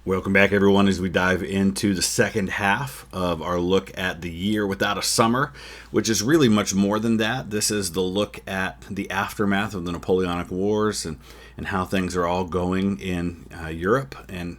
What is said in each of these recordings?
Welcome back, everyone, as we dive into the second half of our look at the year without a summer, which is really much more than that. This is the look at the aftermath of the Napoleonic Wars and how things are all going in Europe and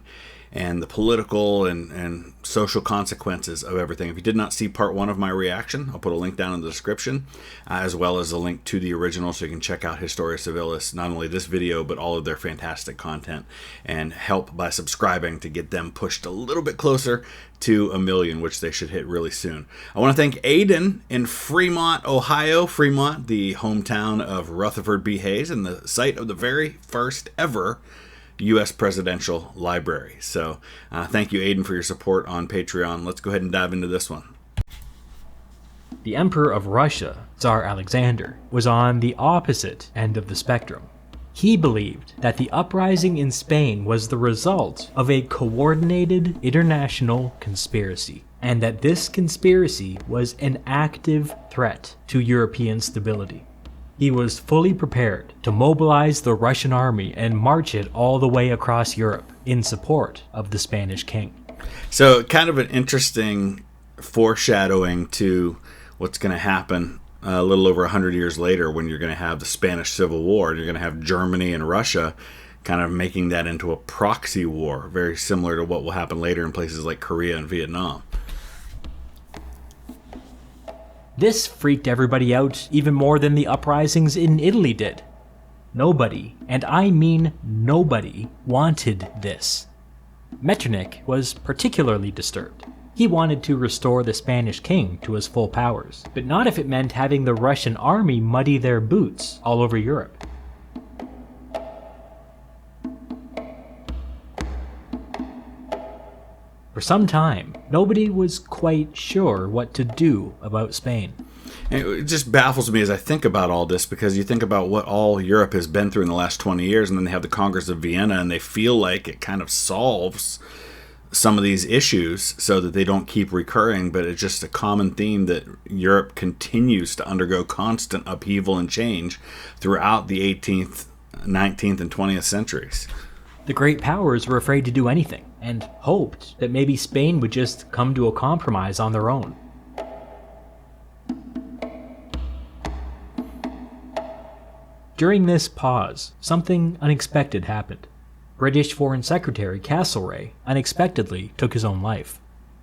the political and social consequences of everything. If you did not see part one of my reaction, I'll put a link down in the description, as well as a link to the original, so you can check out Historia Civilis, not only this video, but all of their fantastic content, and help by subscribing to get them pushed a little bit closer to 1 million, which they should hit really soon. I want to thank Aiden in Fremont, Ohio. Fremont, the hometown of Rutherford B. Hayes, and the site of the very first ever U.S. Presidential Library. So thank you, Aiden, for your support on Patreon. Let's go ahead and dive into this one. The Emperor of Russia, Tsar Alexander, was on the opposite end of the spectrum. He believed that the uprising in Spain was the result of a coordinated international conspiracy, and that this conspiracy was an active threat to European stability. He was fully prepared to mobilize the Russian army and march it all the way across Europe in support of the Spanish king. So kind of an interesting foreshadowing to what's going to happen a little over 100 years later, when you're going to have the Spanish Civil War, and you're going to have Germany and Russia kind of making that into a proxy war, very similar to what will happen later in places like Korea and Vietnam. This freaked everybody out even more than the uprisings in Italy did. Nobody, and I mean nobody, wanted this. Metternich was particularly disturbed. He wanted to restore the Spanish king to his full powers, but not if it meant having the Russian army muddy their boots all over Europe. For some time, nobody was quite sure what to do about Spain. And it just baffles me as I think about all this, because you think about what all Europe has been through in the last 20 years, and then they have the Congress of Vienna, and they feel like it kind of solves some of these issues so that they don't keep recurring, but it's just a common theme that Europe continues to undergo constant upheaval and change throughout the 18th, 19th, and 20th centuries. The great powers were afraid to do anything, and hoped that maybe Spain would just come to a compromise on their own. During this pause, something unexpected happened. British Foreign Secretary Castlereagh unexpectedly took his own life.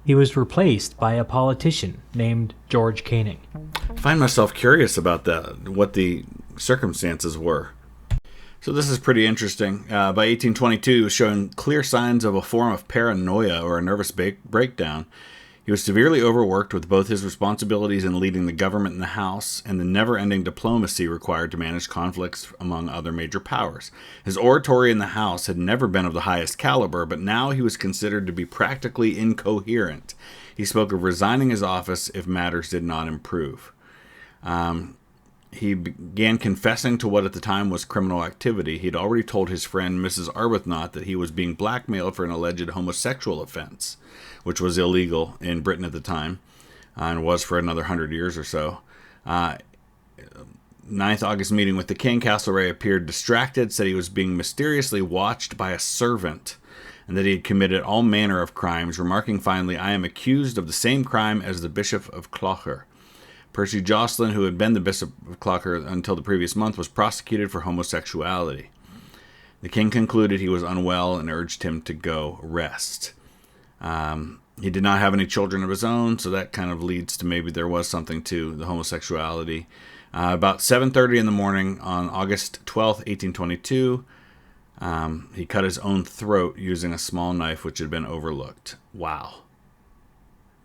He was replaced by a politician named George Canning. I find myself curious about that, what the circumstances were. So this is pretty interesting. By 1822, he was showing clear signs of a form of paranoia or a nervous breakdown. He was severely overworked with both his responsibilities in leading the government in the House and the never-ending diplomacy required to manage conflicts among other major powers. His oratory in the House had never been of the highest caliber, but now he was considered to be practically incoherent. He spoke of resigning his office if matters did not improve. He began confessing to what at the time was criminal activity. He'd already told his friend Mrs. Arbuthnot that he was being blackmailed for an alleged homosexual offense, which was illegal in Britain at the time, and was for another 100 years or so. 9th August meeting with the king, Castlereagh appeared distracted, said he was being mysteriously watched by a servant, and that he had committed all manner of crimes, remarking finally, "I am accused of the same crime as the Bishop of Clocher." Percy Jocelyn, who had been the Bishop of Clocher until the previous month, was prosecuted for homosexuality. The king concluded he was unwell and urged him to go rest. He did not have any children of his own, so that kind of leads to maybe there was something to the homosexuality. About 7:30 in the morning on August 12th, 1822, he cut his own throat using a small knife which had been overlooked. Wow.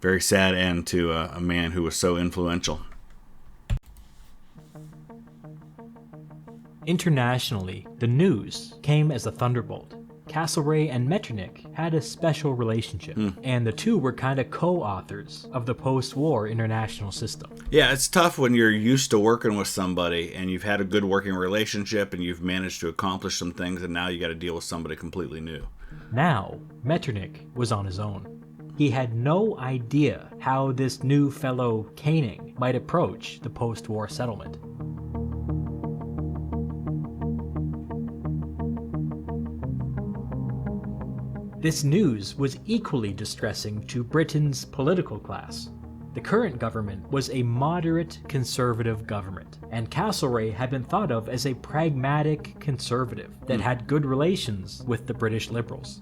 Very sad end to a man who was so influential. Internationally, the news came as a thunderbolt. Castlereagh and Metternich had a special relationship, and the two were kind of co-authors of the post-war international system. Yeah, it's tough when you're used to working with somebody and you've had a good working relationship and you've managed to accomplish some things, and now you got to deal with somebody completely new. Now, Metternich was on his own. He had no idea how this new fellow Canning might approach the post-war settlement. This news was equally distressing to Britain's political class. The current government was a moderate conservative government, and Castlereagh had been thought of as a pragmatic conservative that had good relations with the British Liberals.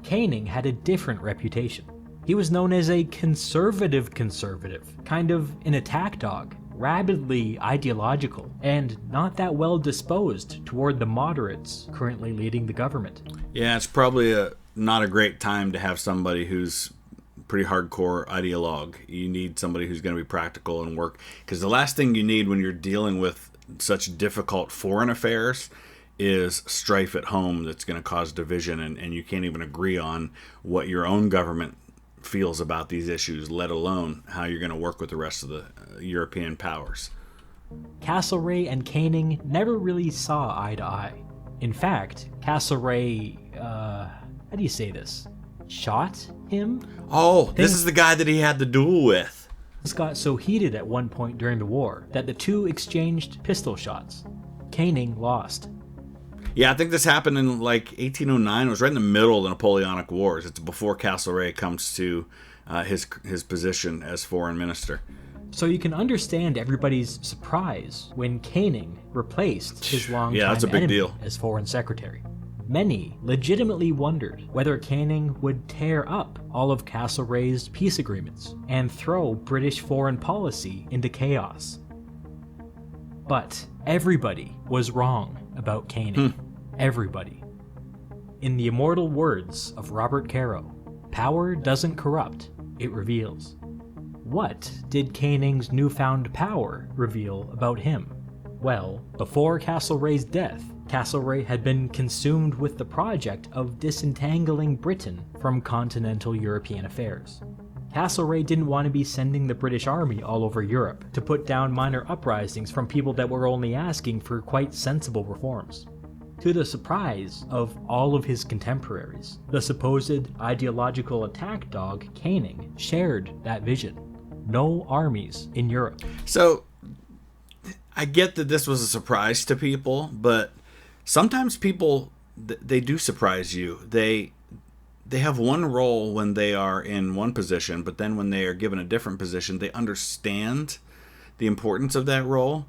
Canning had a different reputation. He was known as a conservative, kind of an attack dog, rabidly ideological, and not that well disposed toward the moderates currently leading the government. Yeah, it's probably not a great time to have somebody who's pretty hardcore ideologue. You need somebody who's going to be practical and work, because the last thing you need when you're dealing with such difficult foreign affairs is strife at home that's going to cause division, and you can't even agree on what your own government feels about these issues, let alone how you're going to work with the rest of the European powers. Castlereagh and Canning never really saw eye to eye. In fact, Castlereagh, how do you say this? Shot him? Oh, this is the guy that he had the duel with. This got so heated at one point during the war that the two exchanged pistol shots. Canning lost. Yeah, I think this happened in like 1809. It was right in the middle of the Napoleonic Wars. It's before Castlereagh comes to his position as foreign minister. So you can understand everybody's surprise when Canning replaced his longtime enemy deal as foreign secretary. Many legitimately wondered whether Canning would tear up all of Castlereagh's peace agreements and throw British foreign policy into chaos. But everybody was wrong about Canning. Everybody. In the immortal words of Robert Caro, power doesn't corrupt, it reveals. What did Canning's newfound power reveal about him? Well, before Castlereagh's death, Castlereagh had been consumed with the project of disentangling Britain from continental European affairs. Castlereagh didn't want to be sending the British Army all over Europe to put down minor uprisings from people that were only asking for quite sensible reforms. To the surprise of all of his contemporaries, the supposed ideological attack dog Canning shared that vision. No armies in Europe. So, I get that this was a surprise to people, but sometimes people, they do surprise you. They have one role when they are in one position, but then when they are given a different position, they understand the importance of that role.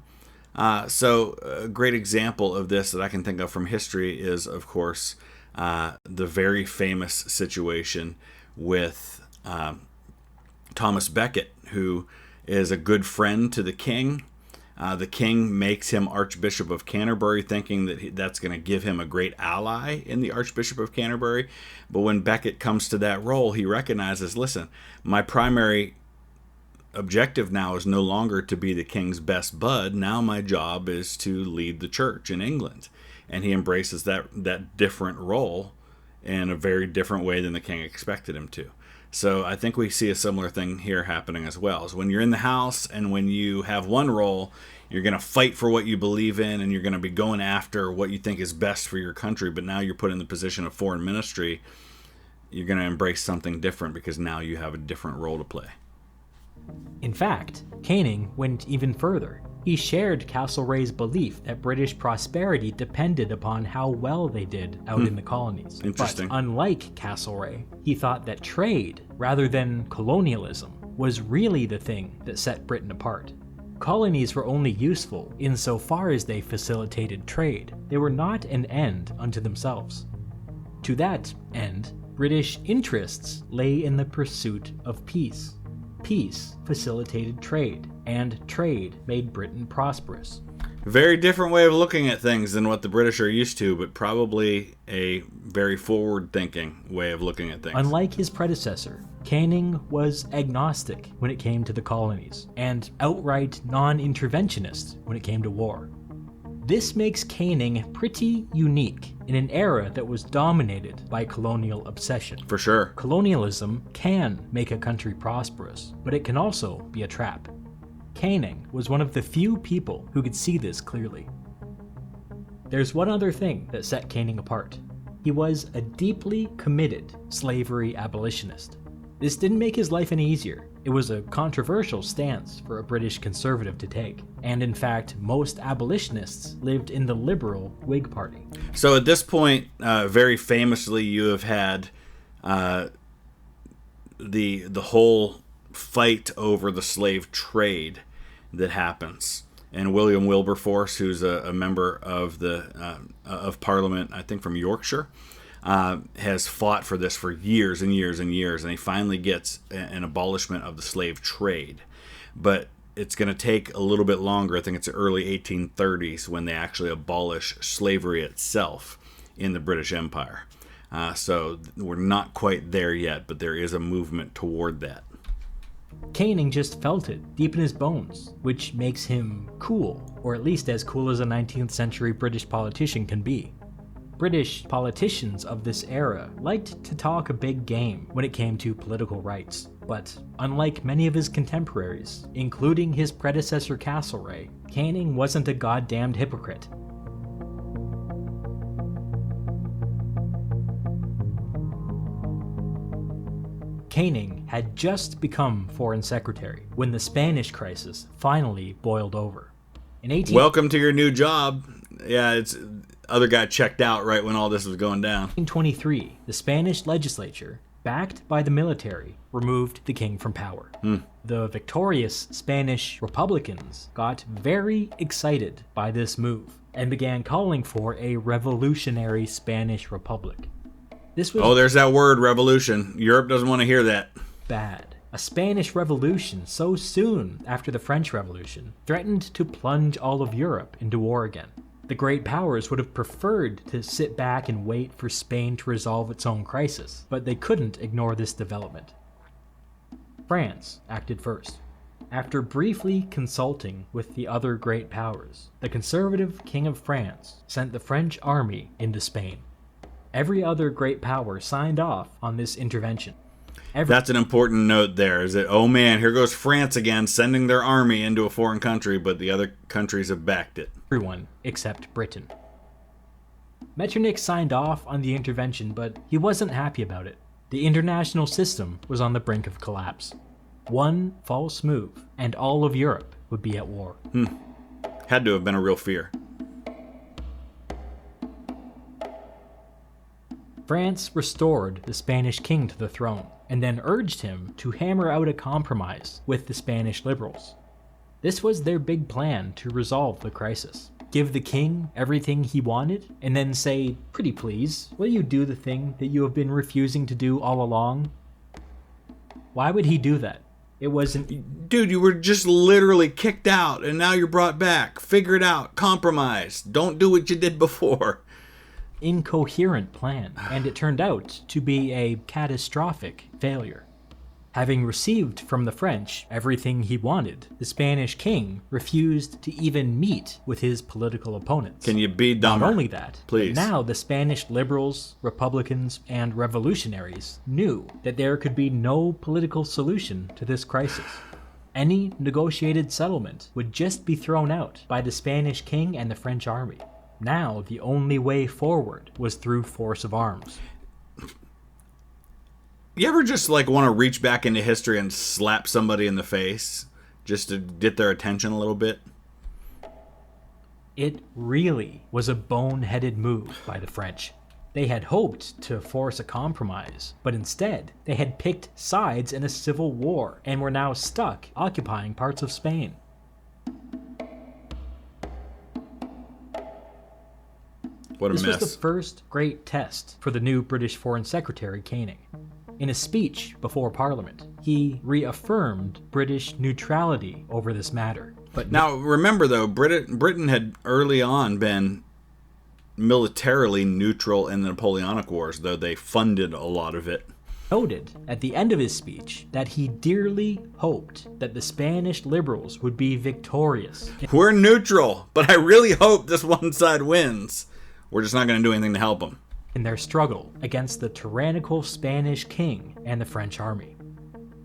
So a great example of this that I can think of from history is, of course, the very famous situation with Thomas Becket, who is a good friend to the king. The king makes him Archbishop of Canterbury, thinking that that's going to give him a great ally in the Archbishop of Canterbury. But when Becket comes to that role, he recognizes, listen, my primary objective now is no longer to be the king's best bud. Now my job is to lead the church in England. And he embraces that different role in a very different way than the king expected him to. So I think we see a similar thing here happening as well. So when you're in the house and when you have one role, you're going to fight for what you believe in and you're going to be going after what you think is best for your country. But now you're put in the position of foreign ministry. You're going to embrace something different because now you have a different role to play. In fact, Canning went even further. He shared Castlereagh's belief that British prosperity depended upon how well they did out in the colonies. Interesting. But unlike Castlereagh, he thought that trade, rather than colonialism, was really the thing that set Britain apart. Colonies were only useful insofar as they facilitated trade. They were not an end unto themselves. To that end, British interests lay in the pursuit of peace. Peace facilitated trade, and trade made Britain prosperous. Very different way of looking at things than what the British are used to, but probably a very forward-thinking way of looking at things. Unlike his predecessor, Canning was agnostic when it came to the colonies, and outright non-interventionist when it came to war. This makes Canning pretty unique in an era that was dominated by colonial obsession. For sure. Colonialism can make a country prosperous, but it can also be a trap. Canning was one of the few people who could see this clearly. There's one other thing that set Canning apart. He was a deeply committed slavery abolitionist. This didn't make his life any easier. It was a controversial stance for a British conservative to take, and in fact, most abolitionists lived in the liberal Whig Party. So at this point, very famously, you have had the whole fight over the slave trade that happens. And William Wilberforce, who's a member of of Parliament, I think from Yorkshire, has fought for this for years and years and years, and he finally gets an abolishment of the slave trade. But it's going to take a little bit longer. I think it's the early 1830s when they actually abolish slavery itself in the British Empire. So we're not quite there yet, but there is a movement toward that. Canning just felt it deep in his bones, which makes him cool, or at least as cool as a 19th century British politician can be. British politicians of this era liked to talk a big game when it came to political rights, but unlike many of his contemporaries, including his predecessor Castlereagh, Canning wasn't a goddamned hypocrite. Canning had just become Foreign Secretary when the Spanish crisis finally boiled over. Welcome to your new job. Yeah, it's other guy checked out right when all this was going down. In 1823, the Spanish legislature, backed by the military, removed the king from power. The victorious Spanish Republicans got very excited by this move and began calling for a revolutionary Spanish Republic. This was there's that word, revolution. Europe doesn't want to hear that. Bad. A Spanish revolution so soon after the French Revolution threatened to plunge all of Europe into war again. The great powers would have preferred to sit back and wait for Spain to resolve its own crisis, but they couldn't ignore this development. France acted first. After briefly consulting with the other great powers, the conservative King of France sent the French army into Spain. Every other great power signed off on this intervention. That's an important note there, is that, oh man, here goes France again, sending their army into a foreign country, but the other countries have backed it. Everyone except Britain. Metternich signed off on the intervention, but he wasn't happy about it. The international system was on the brink of collapse. One false move, and all of Europe would be at war. Had to have been a real fear. France restored the Spanish king to the throne, and then urged him to hammer out a compromise with the Spanish liberals. This was their big plan to resolve the crisis. Give the king everything he wanted, and then say, "Pretty please, will you do the thing that you have been refusing to do all along?" Why would he do that? It wasn't... Dude, you were just literally kicked out, and now you're brought back. Figure it out. Compromise. Don't do what you did before. Incoherent plan, and it turned out to be a catastrophic failure. Having received from the French everything he wanted, the Spanish king refused to even meet with his political opponents. Can you be dumber? Not only that, please. But now the Spanish liberals, Republicans, and revolutionaries knew that there could be no political solution to this crisis. Any negotiated settlement would just be thrown out by the Spanish king and the French army. Now, the only way forward was through force of arms. You ever just want to reach back into history and slap somebody in the face just to get their attention a little bit? It really was a boneheaded move by the French. They had hoped to force a compromise, but instead, they had picked sides in a civil war and were now stuck occupying parts of Spain. What a mess. This was the first great test for the new British Foreign Secretary, Canning. In a speech before Parliament, he reaffirmed British neutrality over this matter. But now, remember though, Britain had early on been militarily neutral in the Napoleonic Wars, though they funded a lot of it. Noted at the end of his speech that he dearly hoped that the Spanish liberals would be victorious. We're neutral, but I really hope this one side wins. We're just not going to do anything to help them. In their struggle against the tyrannical Spanish king and the French army.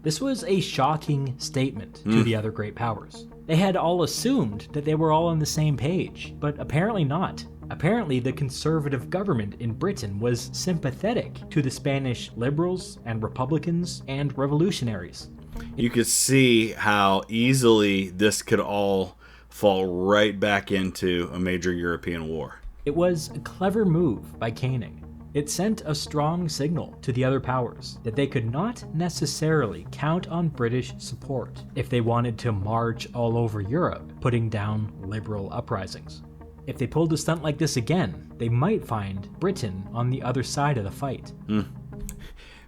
This was a shocking statement to the other great powers. They had all assumed that they were all on the same page, but apparently not. Apparently, the conservative government in Britain was sympathetic to the Spanish liberals and Republicans and revolutionaries. You could see how easily this could all fall right back into a major European war. It was a clever move by Canning. It sent a strong signal to the other powers that they could not necessarily count on British support if they wanted to march all over Europe, putting down liberal uprisings. If they pulled a stunt like this again, they might find Britain on the other side of the fight.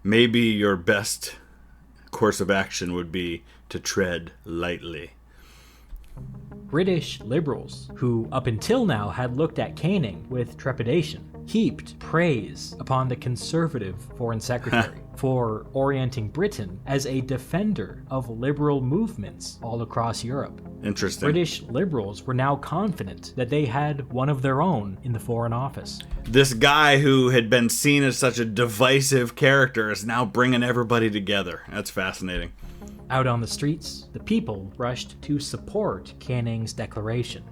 Maybe your best course of action would be to tread lightly. British liberals, who up until now had looked at caning with trepidation, heaped praise upon the conservative foreign secretary for orienting Britain as a defender of liberal movements all across Europe. Interesting. British liberals were now confident that they had one of their own in the Foreign Office. This guy who had been seen as such a divisive character is now bringing everybody together. That's fascinating. Out on the streets, the people rushed to support Canning's declaration.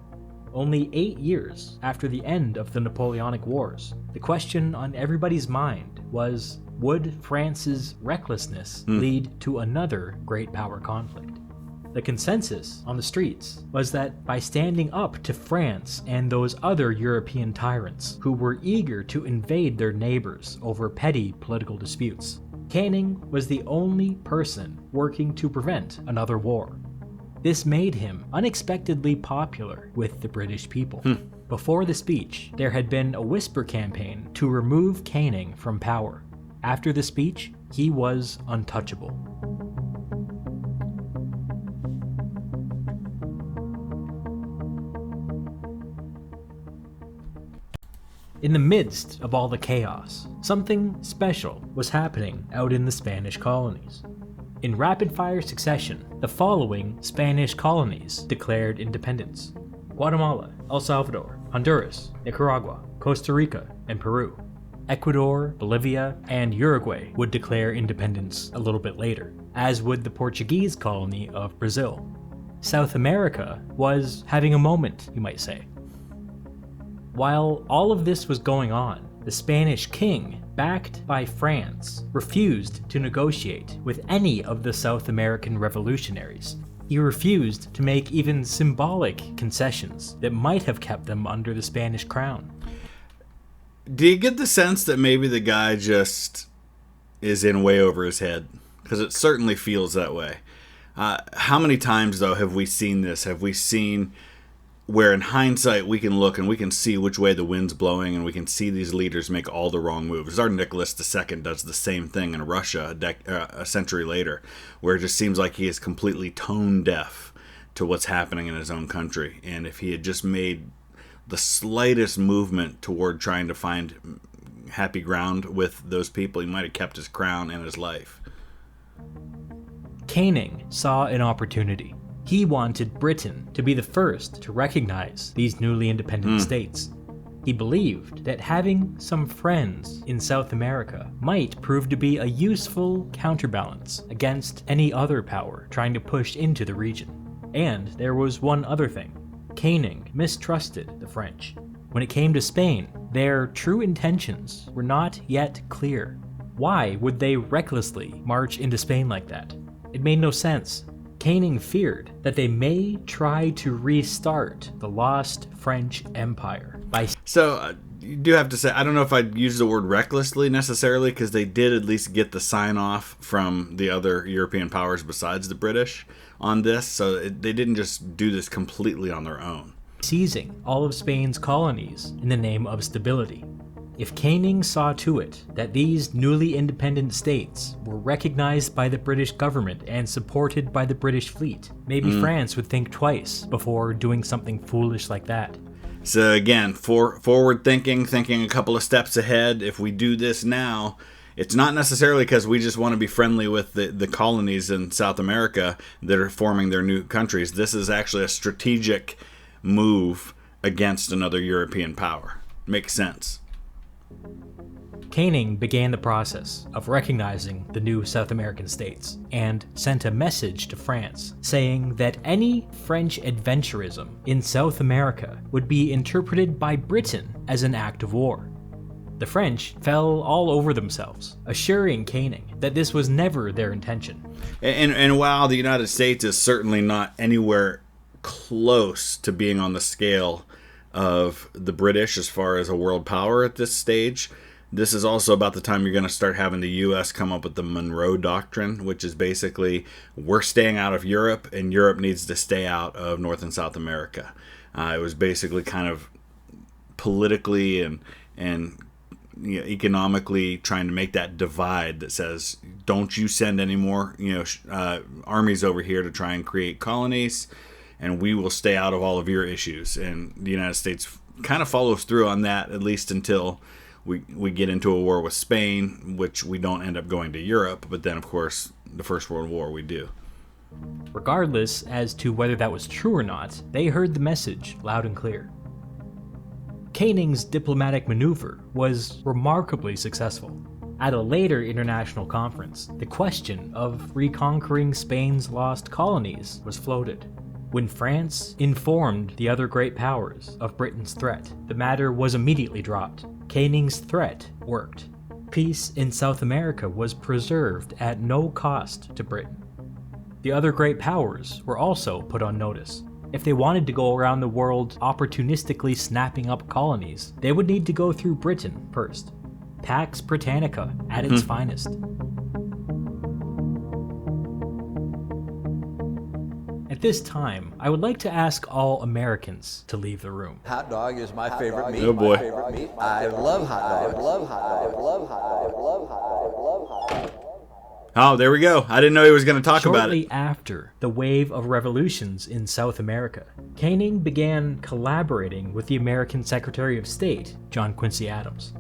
Only 8 years after the end of the Napoleonic Wars, the question on everybody's mind was, would France's recklessness lead to another great power conflict? The consensus on the streets was that by standing up to France and those other European tyrants who were eager to invade their neighbors over petty political disputes, Canning was the only person working to prevent another war. This made him unexpectedly popular with the British people. Before the speech, there had been a whisper campaign to remove Canning from power. After the speech, he was untouchable. In the midst of all the chaos, something special was happening out in the Spanish colonies. In rapid-fire succession, the following Spanish colonies declared independence: Guatemala, El Salvador, Honduras, Nicaragua, Costa Rica, and Peru. Ecuador, Bolivia, and Uruguay would declare independence a little bit later, as would the Portuguese colony of Brazil. South America was having a moment, you might say. While all of this was going on, the Spanish king, backed by France, refused to negotiate with any of the South American revolutionaries. He refused to make even symbolic concessions that might have kept them under the Spanish crown. Do you get the sense that maybe the guy just is in way over his head? Because it certainly feels that way. How many times, though, have we seen this? Have we seen where in hindsight we can look and we can see which way the wind's blowing, and we can see these leaders make all the wrong moves? Our Nicholas II does the same thing in Russia a century later, where it just seems like he is completely tone deaf to what's happening in his own country. And if he had just made the slightest movement toward trying to find happy ground with those people, he might have kept his crown and his life. Canning saw an opportunity. He wanted Britain to be the first to recognize these newly independent states. He believed that having some friends in South America might prove to be a useful counterbalance against any other power trying to push into the region. And there was one other thing. Canning mistrusted the French. When it came to Spain, their true intentions were not yet clear. Why would they recklessly march into Spain like that? It made no sense. Canning feared that they may try to restart the lost French Empire by... So, you do have to say, I don't know if I'd use the word recklessly necessarily, because they did at least get the sign-off from the other European powers besides the British on this, so they didn't just do this completely on their own. Seizing all of Spain's colonies in the name of stability. If Canning saw to it that these newly independent states were recognized by the British government and supported by the British fleet, maybe France would think twice before doing something foolish like that. So again, forward thinking a couple of steps ahead. If we do this now, it's not necessarily because we just want to be friendly with the colonies in South America that are forming their new countries. This is actually a strategic move against another European power. Makes sense. Canning began the process of recognizing the new South American states and sent a message to France saying that any French adventurism in South America would be interpreted by Britain as an act of war. The French fell all over themselves, assuring Canning that this was never their intention. And while the United States is certainly not anywhere close to being on the scale of the British as far as a world power at this stage, This is also about the time you're going to start having the U.S. come up with the Monroe Doctrine, which is basically we're staying out of Europe, and Europe needs to stay out of North and South America. It was basically kind of politically and economically trying to make that divide that says, don't you send any more armies over here to try and create colonies, and we will stay out of all of your issues. And the United States kind of follows through on that, at least until we get into a war with Spain, which we don't end up going to Europe, but then, of course, the First World War we do. Regardless as to whether that was true or not, they heard the message loud and clear. Caning's diplomatic maneuver was remarkably successful. At a later international conference, the question of reconquering Spain's lost colonies was floated. When France informed the other great powers of Britain's threat, the matter was immediately dropped. Caning's threat worked. Peace in South America was preserved at no cost to Britain. The other great powers were also put on notice. If they wanted to go around the world opportunistically snapping up colonies, they would need to go through Britain first. Pax Britannica at its finest. At this time, I would like to ask all Americans to leave the room. Hot dog is my favorite meat. Oh boy. I love hot dogs. Oh, there we go. I didn't know he was going to talk about it. Shortly after the wave of revolutions in South America, Canning began collaborating with the American Secretary of State, John Quincy Adams.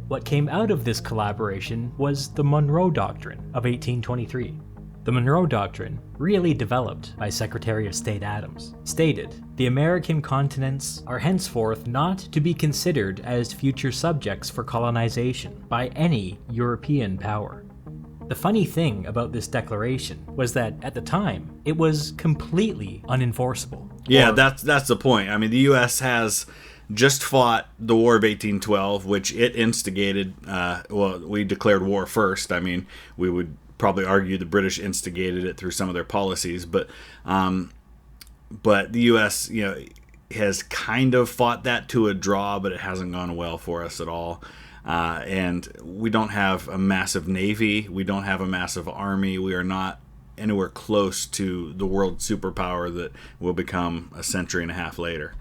What came out of this collaboration was the Monroe Doctrine of 1823. The Monroe Doctrine, really developed by Secretary of State Adams, stated, "The American continents are henceforth not to be considered as future subjects for colonization by any European power." The funny thing about this declaration was that at the time, it was completely unenforceable. Yeah, that's the point. I mean, the U.S. has just fought the War of 1812, which it instigated. We declared war first. I mean, we would probably argue the British instigated it through some of their policies, but the U.S. has kind of fought that to a draw, but it hasn't gone well for us at all. And we don't have a massive navy. We don't have a massive army. We are not anywhere close to the world superpower that will become a century and a half later.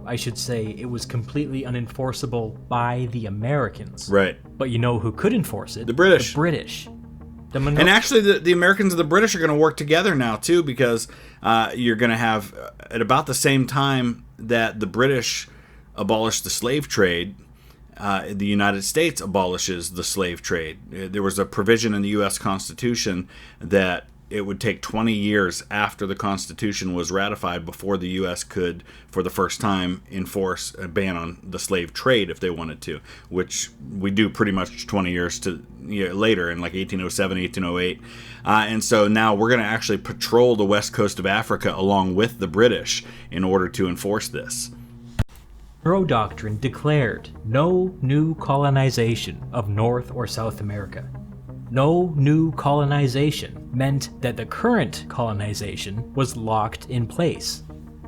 I should say it was completely unenforceable by the Americans. Right. But you know who could enforce it? The British. The British. And actually, the Americans and the British are going to work together now, too, because you're going to have, at about the same time that the British abolished the slave trade, the United States abolishes the slave trade. There was a provision in the U.S. Constitution that it would take 20 years after the Constitution was ratified before the U.S. could, for the first time, enforce a ban on the slave trade if they wanted to, which we do pretty much 20 years later in like 1807, 1808. And so now we're going to actually patrol the west coast of Africa along with the British in order to enforce this. Monroe Doctrine declared no new colonization of North or South America. No new colonization meant that the current colonization was locked in place.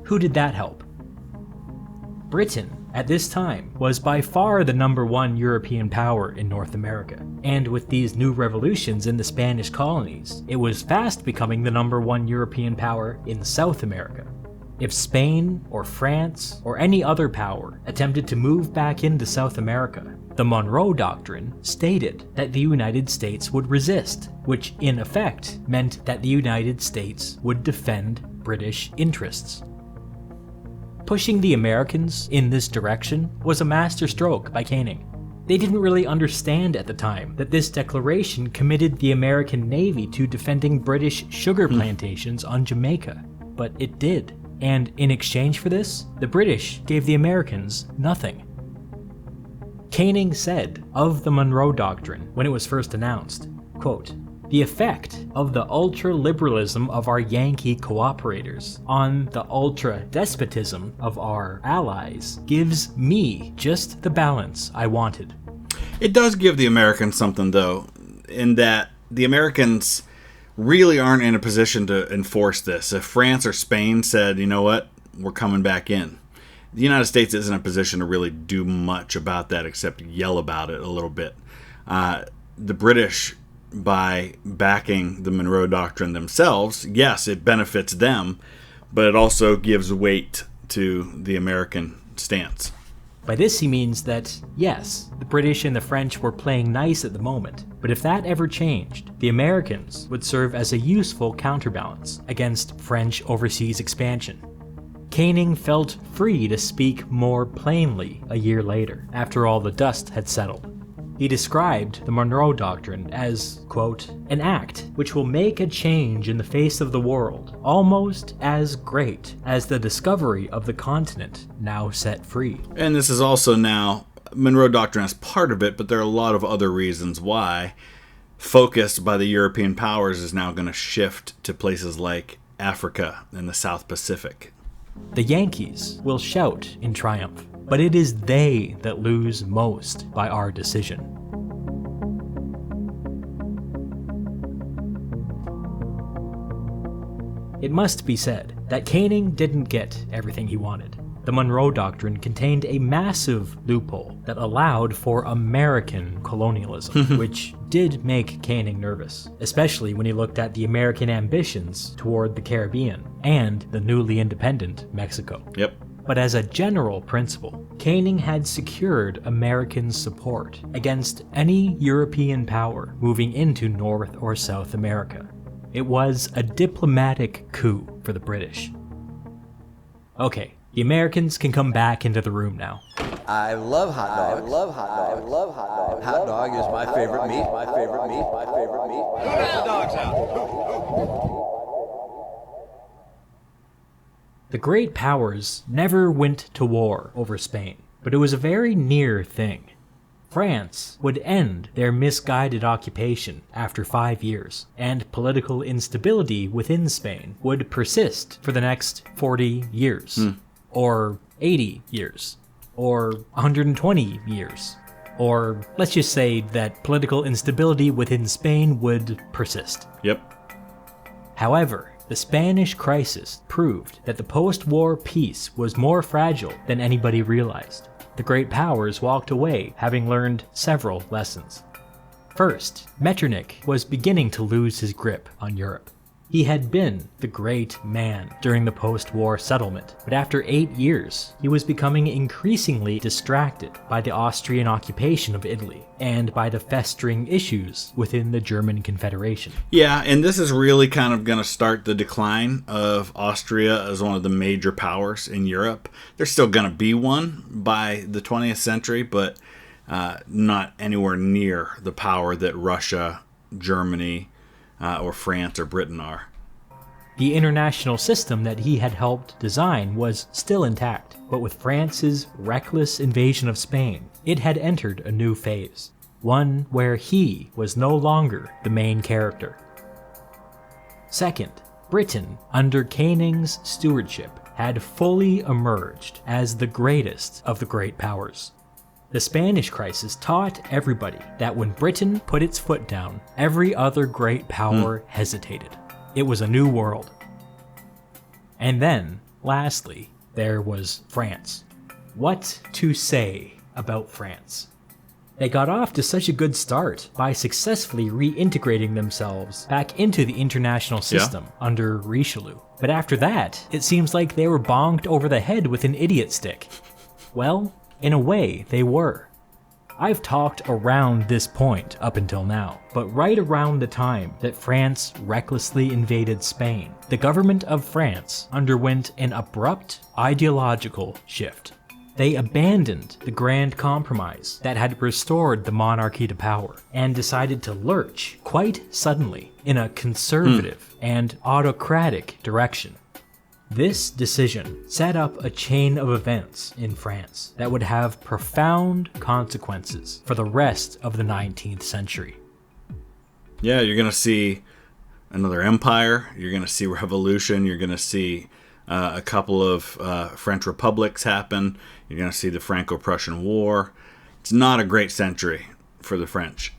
Who did that help? Britain, at this time, was by far the #1 European power in North America, and with these new revolutions in the Spanish colonies, it was fast becoming the #1 European power in South America. If Spain or France or any other power attempted to move back into South America, the Monroe Doctrine stated that the United States would resist, which in effect meant that the United States would defend British interests. Pushing the Americans in this direction was a masterstroke by Canning. They didn't really understand at the time that this declaration committed the American Navy to defending British sugar plantations on Jamaica, but it did. And in exchange for this, the British gave the Americans nothing. Canning said of the Monroe Doctrine when it was first announced, quote, "The effect of the ultra-liberalism of our Yankee cooperators on the ultra-despotism of our allies gives me just the balance I wanted." It does give the Americans something, though, in that the Americans really aren't in a position to enforce this. If France or Spain said, you know what, we're coming back in, the United States isn't in a position to really do much about that except yell about it a little bit. The British, by backing the Monroe Doctrine themselves, yes, it benefits them, but it also gives weight to the American stance. By this he means that, yes, the British and the French were playing nice at the moment, but if that ever changed, the Americans would serve as a useful counterbalance against French overseas expansion. Canning felt free to speak more plainly a year later, after all the dust had settled. He described the Monroe Doctrine as, quote, an act which will make a change in the face of the world almost as great as the discovery of the continent now set free. And this is also now, Monroe Doctrine is part of it, but there are a lot of other reasons why focus by the European powers is now going to shift to places like Africa and the South Pacific. The Yankees will shout in triumph, but it is they that lose most by our decision. It must be said that Canning didn't get everything he wanted. The Monroe Doctrine contained a massive loophole that allowed for American colonialism, which did make Canning nervous, especially when he looked at the American ambitions toward the Caribbean and the newly independent Mexico. Yep. But as a general principle, Canning had secured American support against any European power moving into North or South America. It was a diplomatic coup for the British. Okay, the Americans can come back into the room now. I love hot dogs. I love hot dogs. I love hot dogs. Hot dog is my favorite meat. My favorite meat. My favorite meat. Hot dogs out. The great powers never went to war over Spain, but it was a very near thing. France would end their misguided occupation after 5 years, and political instability within Spain would persist for the next 40 years, or 80 years, or 120 years, or let's just say that political instability within Spain would persist. Yep. However, the Spanish crisis proved that the post-war peace was more fragile than anybody realized. The great powers walked away having learned several lessons. First, Metternich was beginning to lose his grip on Europe. He had been the great man during the post-war settlement, but after 8 years, he was becoming increasingly distracted by the Austrian occupation of Italy and by the festering issues within the German Confederation. Yeah, and this is really kind of going to start the decline of Austria as one of the major powers in Europe. There's still going to be one by the 20th century, but not anywhere near the power that Russia, Germany, or France or Britain are. The international system that he had helped design was still intact, but with France's reckless invasion of Spain, it had entered a new phase, one where he was no longer the main character. Second, Britain, under Canning's stewardship, had fully emerged as the greatest of the great powers. The Spanish crisis taught everybody that when Britain put its foot down, every other great power hesitated. It was a new world. And then, lastly, there was France. What to say about France? They got off to such a good start by successfully reintegrating themselves back into the international system under Richelieu. But after that, it seems like they were bonked over the head with an idiot stick. Well, in a way, they were. I've talked around this point up until now, but right around the time that France recklessly invaded Spain, the government of France underwent an abrupt ideological shift. They abandoned the Grand Compromise that had restored the monarchy to power and decided to lurch quite suddenly in a conservative and autocratic direction. This decision set up a chain of events in France that would have profound consequences for the rest of the 19th century. Yeah, you're going to see another empire, you're going to see revolution, you're going to see a couple of French republics happen, you're going to see the Franco-Prussian War. It's not a great century for the French.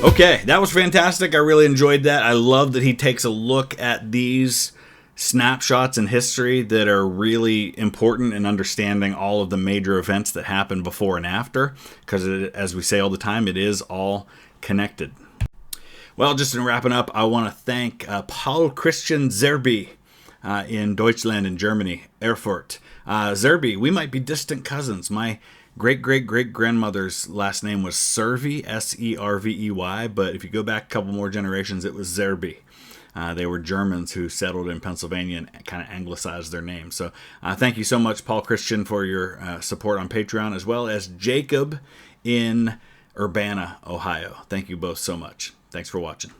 Okay, that was fantastic. I really enjoyed that. I love that he takes a look at these snapshots in history that are really important in understanding all of the major events that happened before and after, because as we say all the time, it is all connected. Well, just in wrapping up, I want to thank Paul Christian Zerby in Deutschland in Germany, Erfurt. Zerby, we might be distant cousins. My great-great-great-grandmother's last name was Servey, S-E-R-V-E-Y, but if you go back a couple more generations, it was Zerby. They were Germans who settled in Pennsylvania and kind of anglicized their name. So thank you so much, Paul Christian, for your support on Patreon, as well as Jacob in Urbana, Ohio. Thank you both so much. Thanks for watching.